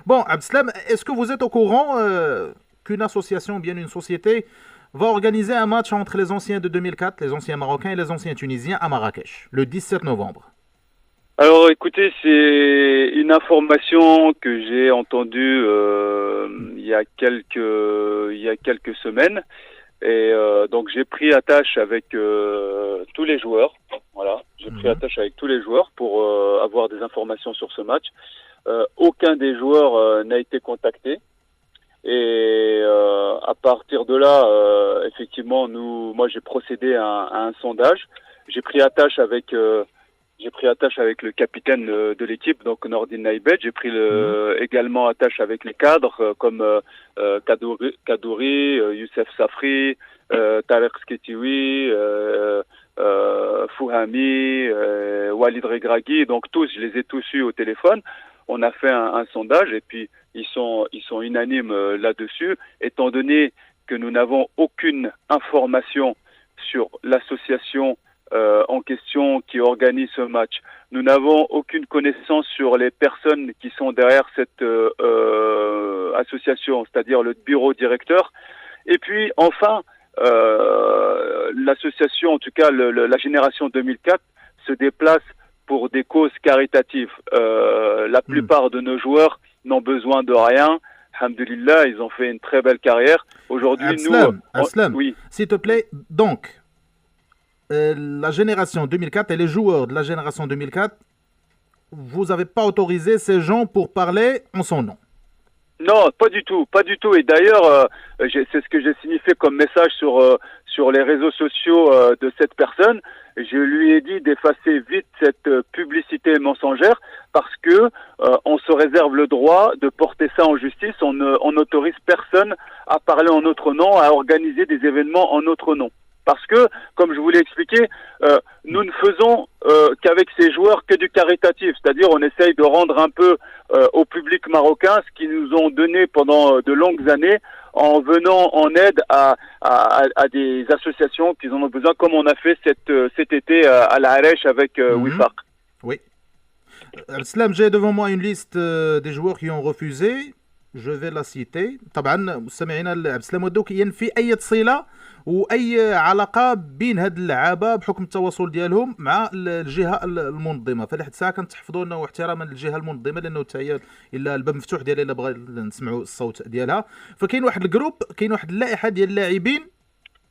Bon, Abdeslam, est-ce que vous êtes au courant qu'une association, bien une société, va organiser un match entre les anciens de 2004, les anciens marocains et les anciens tunisiens à Marrakech, le 17 novembre? Alors écoutez, c'est une information que j'ai entendue il y a quelques semaines et donc j'ai pris attache avec tous les joueurs. Voilà, j'ai pris attache avec tous les joueurs pour avoir des informations sur ce match. Aucun des joueurs n'a été contacté et à partir de là, effectivement, moi j'ai procédé à un sondage. J'ai pris attache avec le capitaine de l'équipe, donc Nordin Naibet. J'ai pris également attache avec les cadres comme Kadouri, Youssef Safri, Tarek Sketiwi, Fouhami, Walid Regragui. Donc tous, je les ai tous eus au téléphone. On a fait un sondage et puis ils sont unanimes là-dessus, étant donné que nous n'avons aucune information sur l'association en question qui organise ce match. Nous n'avons aucune connaissance sur les personnes qui sont derrière cette association, c'est-à-dire le bureau directeur. Et puis enfin, l'association, en tout cas la génération 2004, se déplace pour des causes caritatives. La plupart de nos joueurs n'ont besoin de rien. Alhamdulillah, ils ont fait une très belle carrière. Aujourd'hui, Abdeslam, oui. S'il te plaît, donc, la génération 2004 et les joueurs de la génération 2004, vous n'avez pas autorisé ces gens pour parler en son nom? Non, pas du tout. Et d'ailleurs, c'est ce que j'ai signifié comme message sur les réseaux sociaux de cette personne. Je lui ai dit d'effacer vite cette publicité mensongère parce que on se réserve le droit de porter ça en justice. On n'autorise personne à parler en notre nom, à organiser des événements en notre nom. Parce que, comme je vous l'ai expliqué, nous ne faisons qu'avec ces joueurs que du caritatif. C'est-à-dire, on essaye de rendre un peu au public marocain ce qu'ils nous ont donné pendant de longues années en venant en aide à des associations qui en ont besoin, comme on a fait cet été à la Harèche avec Wifaq. Oui. Abdeslam, j'ai devant moi une liste des joueurs qui ont refusé. Je vais la citer. طبعا مستمعينا عبدالسلام ودوك ينفي اي صله واي علاقه بين هاد اللعابه بحكم التواصل ديالهم مع الجهه المنظمه، فلحد ساعه كنتحفظوا لنا واحتراما للجهه المنظمه لانه حتى هي الا الباب مفتوح ديالها الا بغى نسمعوا الصوت ديالها. فكاين واحد الجروب، كاين واحد اللائحه ديال اللاعبين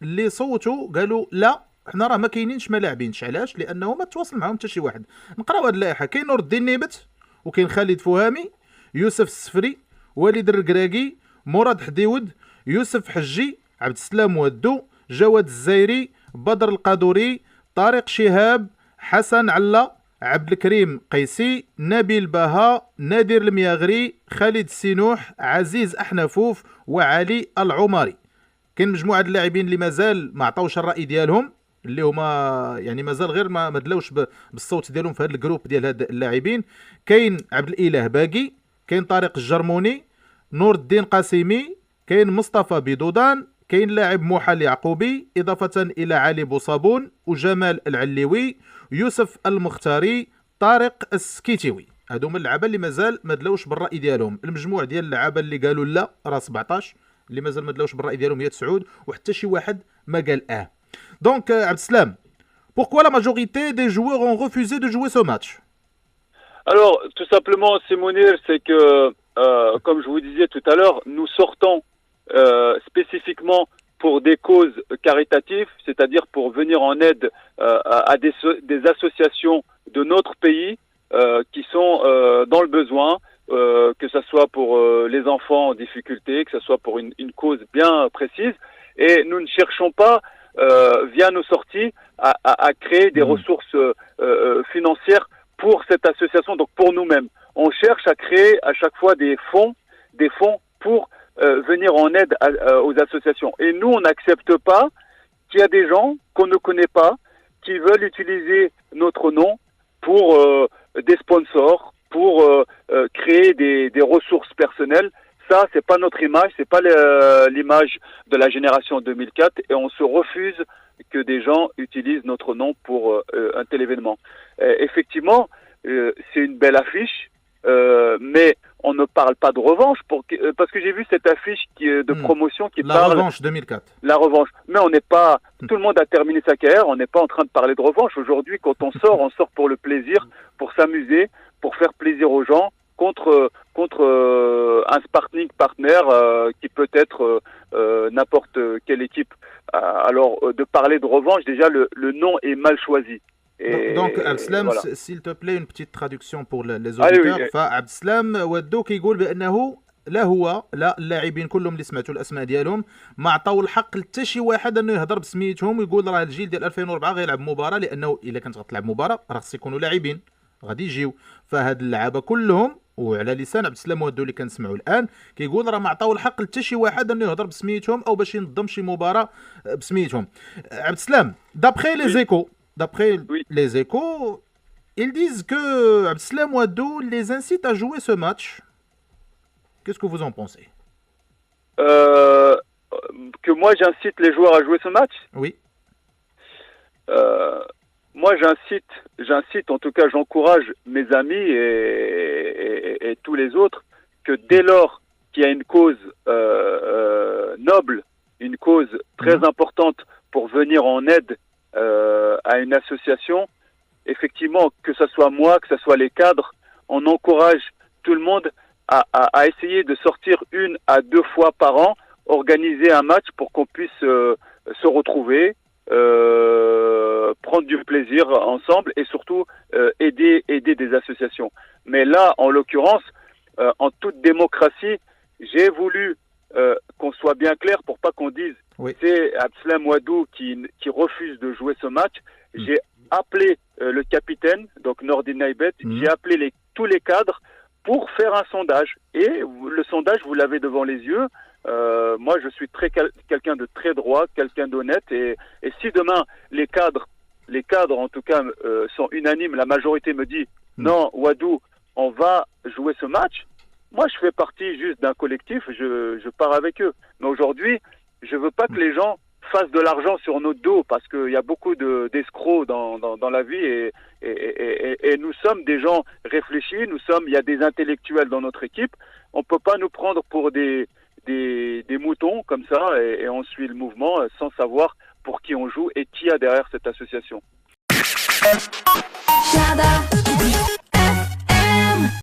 اللي صوتوا قالوا لا حنا راه ما كاينينش ما لاعبينش. علاش؟ لانه ما تواصل معهم حتى شي واحد. نقراو هاد اللائحه. كاين نور الدين نيبت، وكاين خالد فهامي، يوسف السفري، وليد الركراكي، مراد حديود، يوسف حجي، عبد السلام ودو، جواد الزايري، بدر القادوري، طارق شهاب، حسن علا، عبد الكريم قيسي، نبيل بها، نادر المياغري، خالد السينوح، عزيز احنفوف، وعلي العمري. كاين مجموعه اللاعبين اللي مازال ما عطاوش الراي ديالهم، اللي هما يعني مازال غير ما دلاوش بالصوت ديالهم في هذا الجروب ديال هاد اللاعبين. كاين عبد الاله باقي، كاين طارق الجرموني، نور الدين قاسمي، كاين مصطفى بيدودان، كاين لاعب موحى اليعقوبي، اضافه الى علي بوصابون وجمال العليوي، يوسف المختاري، طارق السكيتيوي. هادو من اللعابه اللي مازال ما دلاوش بالراي ديالهم. المجموع ديال اللعابه اللي قالوا لا راه 17 اللي مازال ما دلاوش بالراي ديالهم هي 9 وحتى شي واحد ما قال Donc Abdeslam, pourquoi la majorité des joueurs ont refusé de jouer ce match? Alors, tout simplement, Simonir, c'est que, comme je vous disais tout à l'heure, nous sortons spécifiquement pour des causes caritatives, c'est-à-dire pour venir en aide à des associations de notre pays qui sont dans le besoin, que ce soit pour les enfants en difficulté, que ce soit pour une cause bien précise. Et nous ne cherchons pas, via nos sorties, à créer des ressources financières pour cette association, donc pour nous-mêmes. On cherche à créer à chaque fois des fonds pour venir en aide aux associations. Et nous, on n'accepte pas qu'il y a des gens qu'on ne connaît pas qui veulent utiliser notre nom pour des sponsors, pour créer des ressources personnelles. Ça, c'est pas notre image, c'est pas l'image de la génération 2004 et on se refuse que des gens utilisent notre nom pour un tel événement. Effectivement, c'est une belle affiche, mais on ne parle pas de revanche parce que j'ai vu cette affiche de promotion qui La parle revanche 2004. la revanche. Mais on n'est pas, tout le monde a terminé sa carrière, on n'est pas en train de parler de revanche. Aujourd'hui, quand on sort pour le plaisir, pour s'amuser, pour faire plaisir aux gens, contre un sparring partner qui peut être n'importe quelle équipe. Alors, de parler de revanche, déjà le nom est mal choisi. Donc Abdeslam, voilà. s'il te plaît, une petite traduction pour les Allez, auditeurs. oui. فعبدسلام ودو كيقول بانه لا هو لا اللاعبين كلهم اللي سمعتوا الاسماء ديالهم ما عطاو الحق لحتى شي واحد انه يهضر بسميتهم ويقول راه الجيل ديال 2004 غيلعب مباراه، لانه الا كانت غتلعب مباراه راه خص يكونوا لاعبين غادي يجيو. فهاد اللعابه كلهم وعلى لسان عبدالسلام ودو اللي كنسمعوا الان كيقول راه ما عطاو الحق لحتى شي واحد انه يهضر بسميتهم او باش ينظم شي مباراه بسميتهم. عبدالسلام، d'après les échos, Oui. les échos, ils disent que Abdeslam Ouaddou les incite à jouer ce match. Qu'est-ce que vous en pensez? Que moi j'incite les joueurs à jouer ce match? Oui. Moi j'incite, en tout cas j'encourage mes amis et tous les autres que dès lors qu'il y a une cause noble, une cause très importante pour venir en aide à une association, effectivement, que ce soit moi, que ce soit les cadres, on encourage tout le monde à essayer de sortir 1 à 2 fois par an, organiser un match pour qu'on puisse se retrouver, prendre du plaisir ensemble et surtout aider des associations. Mais là, en l'occurrence, en toute démocratie, j'ai voulu qu'on soit bien clair pour pas qu'on dise c'est Abdeslam Ouaddou qui refuse de jouer ce match. J'ai appelé le capitaine, donc Nordin Naibet, j'ai appelé tous les cadres pour faire un sondage. Et le sondage, vous l'avez devant les yeux. Moi, je suis quelqu'un de très droit, quelqu'un d'honnête. Et si demain, les cadres en tout cas, sont unanimes, la majorité me dit non, Ouaddou, on va jouer ce match. Moi, je fais partie juste d'un collectif, je pars avec eux. Mais aujourd'hui, je veux pas que les gens fassent de l'argent sur notre dos parce qu'il y a beaucoup d'escrocs dans la vie et nous sommes des gens réfléchis, il y a des intellectuels dans notre équipe. On peut pas nous prendre pour des moutons comme ça et on suit le mouvement sans savoir pour qui on joue et qui a derrière cette association.